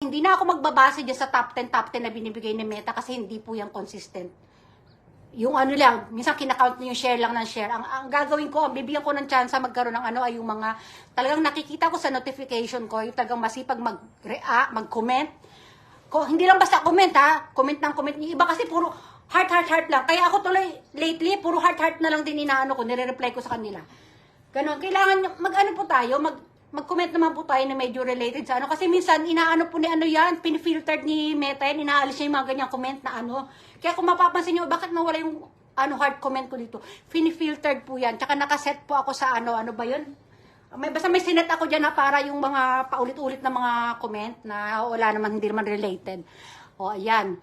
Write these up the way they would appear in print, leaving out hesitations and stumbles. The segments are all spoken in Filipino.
hindi na ako magbabase dyan sa top 10 na binibigay ni Meta kasi hindi po yan consistent. Yung ano lang, minsan kinakount niyo yung share lang ng share. Ang gagawin ko, ang bibigyan ko ng chance magkaroon ng ano, ay yung mga talagang nakikita ko sa notification ko, yung talagang masipag mag-comment. Hindi lang basta comment ha, comment ng comment. Yung iba kasi puro heart lang. Kaya ako tuloy, lately, puro heart na lang din inaano ko, nire-reply ko sa kanila. Ganon, kailangan mag-ano po tayo, mag-comment naman po tayo na medyo related sa ano. Kasi minsan, inaano po ni ano yan, pinifiltered ni Meta yan, inaalis niya yung mga ganyang comment na ano. Kaya kung mapapansin niyo, bakit nawala yung hard comment ko dito? Pinifiltered po yan. Tsaka nakaset po ako sa ano ba yun? Basta may sinet ako dyan na para yung mga paulit-ulit na mga comment na wala naman, hindi naman related. O, ayan.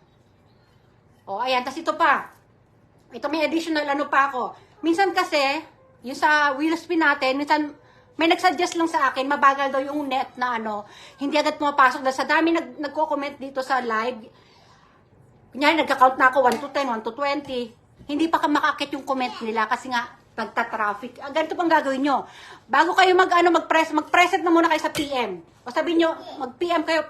O, ayan. Tapos ito pa. Ito may additional ano pa ako. Minsan kasi, yung sa wheel spin natin, minsan, may nagsuggest lang sa akin, mabagal daw yung net na ano, hindi agad pumapasok. Dahil sa dami nagko-comment dito sa live, kunyari nagka-count na ako 1 to 10, 1 to 20, hindi pa makakit yung comment nila kasi nga, nagta-traffic. Ganito pang gagawin nyo. Bago kayo mag-present na muna kayo sa PM. O sabihin nyo, mag-PM kayo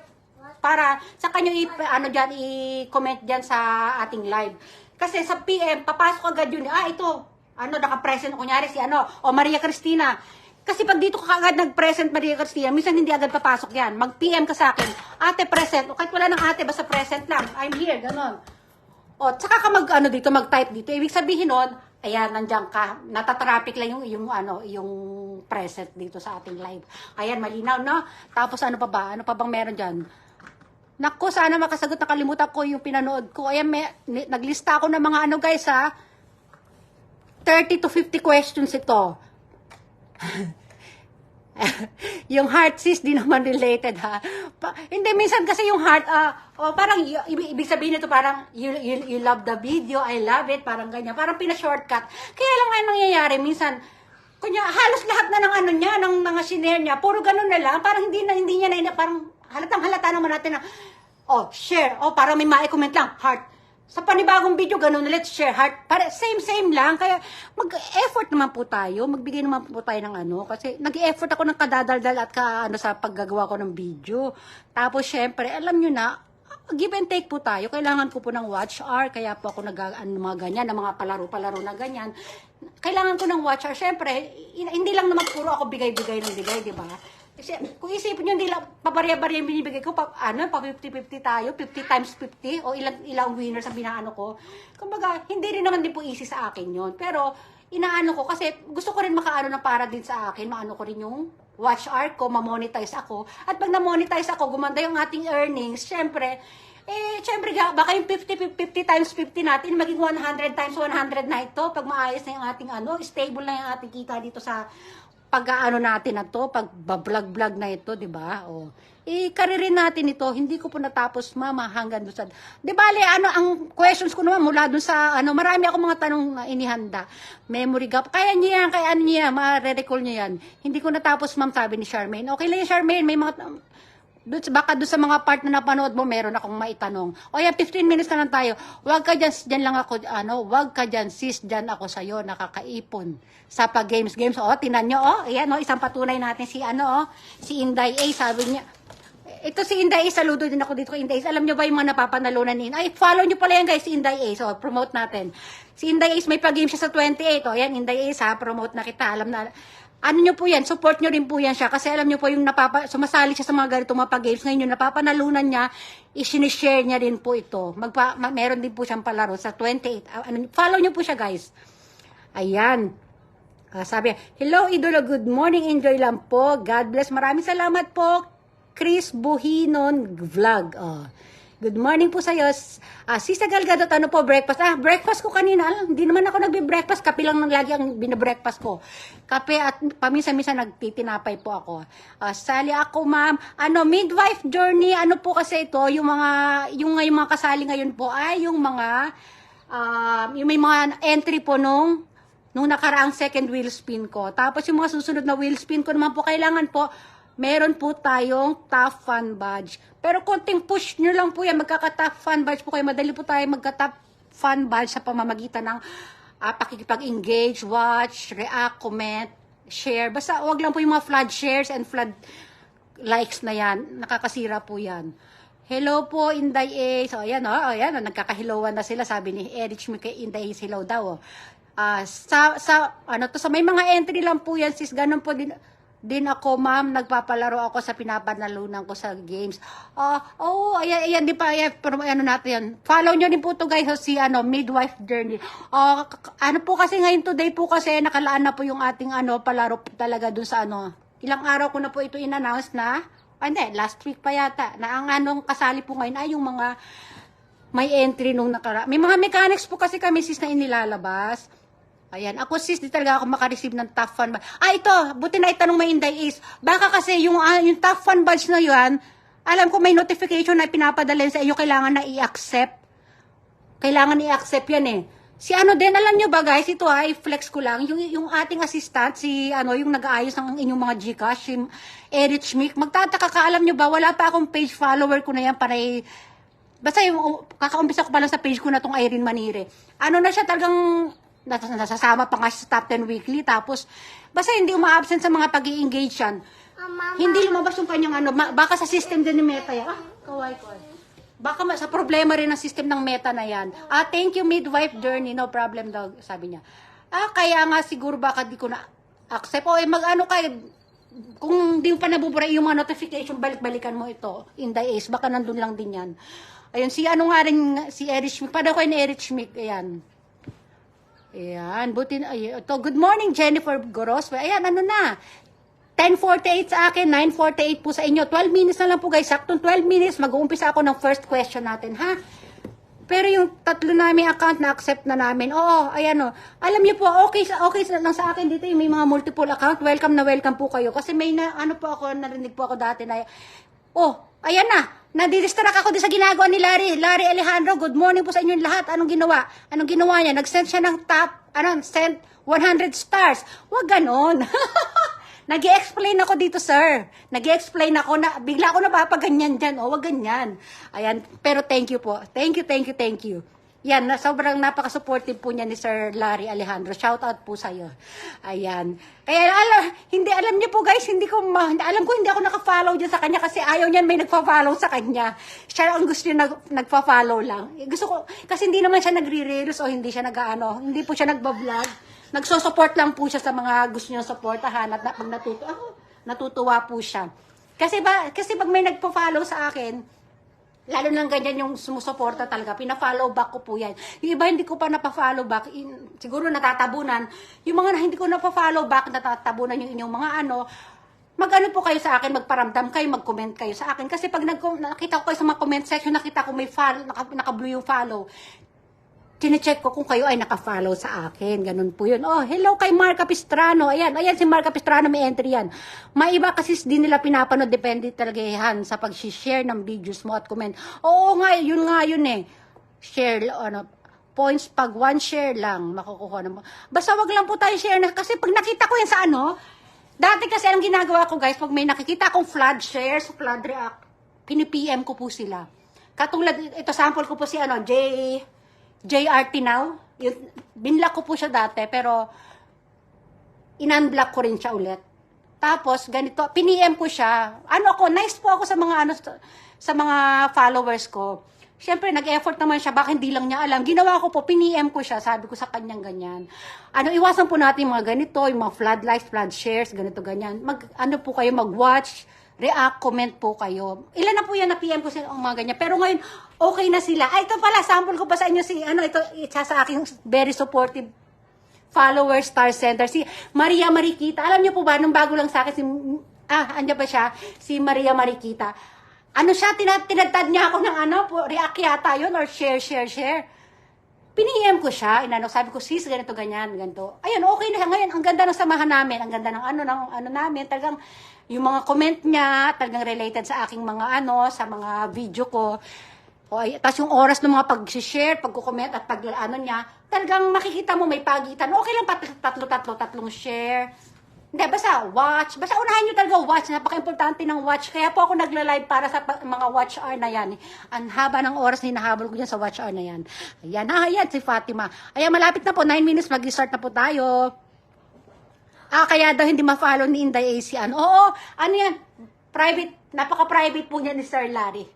para sa kanyo i-comment dyan sa ating live. Kasi sa PM, papasok agad yun. Ito, naka-present, kunyari si o Maria Cristina. Kasi pag dito ka agad nag-present Maria Cristina, minsan hindi agad papasok yan. Mag-PM ka sa akin, ate present, o kahit wala ng ate, basta present lang, I'm here, ganon. O, tsaka ka dito, mag-type dito. Ibig sabihin nun, ayan, nandiyan ka, natatraffic lang yung present dito sa ating live. Ayan, malinaw, no? Tapos ano pa ba? Ano pa bang meron dyan? Naku, sana makasagot, nakalimutan ko yung pinanood ko. Ayan, naglista ako ng mga guys, ha? 30 to 50 questions ito. Yung heart sis, di naman related ha. Hindi, minsan kasi yung heart, parang, ibig sabihin nito parang, you love the video, I love it, parang ganyan, parang pina-shortcut. Kaya lang nga nangyayari, minsan, halos lahat na ng niya, ng mga shinare niya, puro ganun na lang, parang hindi niya na, parang halata naman natin na, share, parang may ma-comment lang, heart. Sa panibagong video, ganun, let's share heart. Para same lang. Kaya mag-effort naman po tayo. Magbigay naman po tayo ng kasi nag-effort ako ng kadadaldal at sa paggagawa ko ng video. Tapos, syempre, alam nyo na, give and take po tayo. Kailangan ko po ng watch hour. Kaya po ako mga ganyan, ng mga palaro na ganyan. Kailangan ko ng watch hour. Syempre, hindi lang naman puro ako bigay ng bigay, di ba? Kasi kung isipin nyo, hindi lang pabarya-barya yung binibigay ko, pa 50-50 tayo, 50 times 50, o ilang winners ang binaano ko. Kumbaga, hindi rin naman din po easy sa akin yon. Pero, inaano ko, kasi gusto ko rin makaano na para din sa akin, maano ko rin yung watch hour ko, ma-monetize ako. At pag na-monetize ako, gumanda yung ating earnings, syempre, baka yung 50 times 50 natin, maging 100 times 100 na ito, pag maayos na yung ating stable na yung ating kita dito sa pag-aano natin na to, pag-vlog na ito, di ba? Karirin natin ito, hindi ko po natapos, mama, hanggang doon sa, di ba, ang questions ko naman mula doon sa, marami ako mga tanong na inihanda. Memory gap, kaya niya yan, ma-recall niya yan. Hindi ko natapos, ma'am, sabi ni Charmaine. Okay lang yung Charmaine, may mga, baka doon sa mga part na napanood mo, meron akong maitanong. Yan, 15 minutes na lang tayo. Huwag ka dyan lang ako, huwag ka dyan, sis, dyan ako sa'yo, nakakaipon. Sa pag-games. Tinan nyo, ayan, isang patunay natin si, si Inday A, sabi niya, ito si Inday A, saludo din ako dito kay Inday A. Alam nyo ba yung mga napapanalunan ni Inday? Follow nyo pala yan, guys, si Inday A. So, promote natin. Si Inday A, may pag-game siya sa 28. Ayan, Inday A, promote na kita. Alam na, nyo po yan, support nyo rin po yan siya kasi alam nyo po yung sumasali siya sa mga ganitong mga pag-games ngayon, yung napapanalunan niya, isinishare niya rin po ito. Meron din po siyang palaro sa 28. Follow nyo po siya, guys. Ayan. Sabi, hello, idolo, good morning, enjoy lang po. God bless. Maraming salamat po, Chris Buhinon Vlog. Good morning po sa'yo. Sisa Galgadot, breakfast? Breakfast ko kanina. Hindi naman ako nagbe-breakfast. Kape lang lagi ang binabreakfast ko. Kape at paminsan-minsan nagtitinapay po ako. Sali ako, ma'am. Midwife journey. Po kasi ito, yung mga kasali ngayon po ay yung mga, yung may mga entry po nung nakaraang second wheel spin ko. Tapos yung mga susunod na wheel spin ko naman po, kailangan po, meron po tayong top fan badge. Pero konting push nyo lang po yan, magkaka-top fan badge po kayo. Madali po tayo magka-top fan badge sa pamamagitan ng pakikipag-engage, watch, react, comment, share. Basta wag lang po yung mga flood shares and flood likes na yan. Nakakasira po yan. Hello po, Inday A. So, ayan, nagkakahilowan na sila. Sabi ni Erich Schmidt kay Inday A, hello daw. Sa may mga entry lang po yan, sis. Ganun po din ako, ma'am. Nagpapalaro ako sa pinapanalunan ko sa games. Ayan, di pa, ayan, pero ano natin yan. Follow nyo din po to guys, si, Midwife Journey. Ano po kasi ngayon today po kasi, nakalaan na po yung ating, palaro talaga dun sa, ilang araw ko na po ito in-announce na, hindi, last week pa yata, na ang kasali po ngayon ay yung mga may entry nung may mga mechanics po kasi kami sis na inilalabas. Ayan, ako sis, di talaga ako makareceive ng top fan badge. Ito, buti na itanong may Inday is, baka kasi yung top fan badge na yan, alam ko may notification na pinapadala sa iyo, kailangan na i-accept. Kailangan i-accept yan eh. Si din, alam nyo ba guys, ito ay flex ko lang, yung ating assistant, yung nag-aayos ng inyong mga Gcash, si Erich Schmidt, magtataka ka, alam nyo ba, wala pa akong page follower ko na yan, basta yung, kakaumpisa ko pa lang sa page ko na tong Irene Manire. Na siya talagang, nasasama pa nga siya sa top 10 weekly, tapos, basta hindi uma-absent sa mga pag-i-engage yan. Hindi lumabas yung kanyang baka sa system din ni Meta yan. Kaway. Baka sa problema rin ng system ng Meta na yan. Thank you, Midwife Journey. No problem daw, sabi niya. Kaya nga siguro baka di ko na accept. Kung di mo pa nabubura yung mga notification, balik-balikan mo ito. Inday Ace, baka nandun lang din yan. Ayun, si Erich Schmidt. Pada ko ni Erich Schmidt, ayan. Ayan, good morning, Jennifer Goros. Ayan, na. 10:48 sa akin, 9:48 po sa inyo. 12 minutes na lang po guys. Saktong 12 minutes, mag-uumpisa ako ng first question natin, ha? Pero yung tatlo namin account na accept na namin. Ayan o. Alam niyo po, okay lang sa akin dito yung may mga multiple account. Welcome po kayo. Kasi may narinig po ako dati na, ayan na. Nadidistract ako din sa ginagawa ni Larry Alejandro. Good morning po sa inyong lahat. Anong ginawa niya? Nag-send siya ng send 100 stars. Wag ganon. Nag-i-explain ako dito, sir. Nag-i-explain ako na, bigla ako napapaganyan dyan. Wag ganyan. Ayan, pero thank you po. Thank you. Yan, sobrang napaka-supportive po niya ni Sir Larry Alejandro. Shout out po sa'yo. Ayan. Kaya, alam niyo po guys, alam ko hindi ako naka-follow dyan sa kanya kasi ayaw niyan may nagpa-follow sa kanya. Siya ang gusto niya nagpa-follow lang. Gusto ko, kasi hindi naman siya nagre-reels o hindi siya hindi po siya nagba-vlog. Nagso-support lang po siya sa mga gusto niyang supportahan at pag natutuwa po siya. Kasi pag may nagpo-follow sa akin, lalo lang ganyan yung sumusuporta talaga, pina-follow back ko po yan. Yung iba hindi ko pa napa-follow back, siguro natatabunan. Yung mga hindi ko napa-follow back, natatabunan yung inyong mga mag-ano po kayo sa akin, magparamdam kayo, mag-comment kayo sa akin. Kasi pag nakita ko kayo sa mga comment section, nakita ko may follow, naka-blue yung follow. Tine-check ko kung kayo ay naka-follow sa akin. Ganun po yun. Hello kay Mark Capistrano. Ayan si Mark Capistrano, may entry yan. May iba kasi di nila pinapanood. Depende talaga yan sa pag-share ng videos mo at comment. Oo nga, yun eh. Share, points pag one share lang, makukuha na mo. Basta wag lang po tayo share na. Kasi pag nakita ko yan sa dati kasi ang ginagawa ko guys, pag may nakikita akong flood shares, flood react, pini-PM ko po sila. Katulad, ito sample ko po si JRT Now, binlock ko po siya dati, pero in-unblock ko rin siya ulit. Tapos, ganito, piniem ko siya. Nice po ako sa mga followers ko. Siyempre, nag-effort naman siya, baka hindi lang niya alam. Ginawa ko po, piniem ko siya, sabi ko sa kanyang ganyan. Iwasan po natin mga ganito, yung mga flood likes, flood shares, ganito, ganyan. Po kayo, mag-watch, react, comment po kayo. Ilan na po yan na PM ko sa mga ganyan. Pero ngayon, okay na sila. Ito pala, sample ko pa sa inyo ito sa aking very supportive follower star center. Si Maria Mariquita. Alam niyo po ba, nung bago lang sa akin, andyan pa siya, si Maria Mariquita. Tinatad niya ako ng react yata yun, or share. Piniem ko siya, sabi ko, sis, ganito, ganyan, ganito. Ayun, okay na. Ngayon, ang ganda ng samahan namin, ang ganda ng namin, talagang, yung mga comment niya, talagang related sa aking mga sa mga video ko. Tapos yung oras ng mga pag-share, pag-comment at niya, talagang makikita mo may pagitan. Okay lang tatlong share. Hindi, basta watch. Basta unahin nyo talaga watch. Napaka-importante ng watch. Kaya po ako nagla-live para sa mga watch hour na yan. Ang haba ng oras na hinahabol ko dyan sa watch hour na yan. Ayan, si Fatima. Ayan, malapit na po. 9 minutes, mag-start na po tayo. Kaya daw hindi ma-follow ni Inday AC. Oo, yan? Private, napaka-private po niya ni Sir Larry.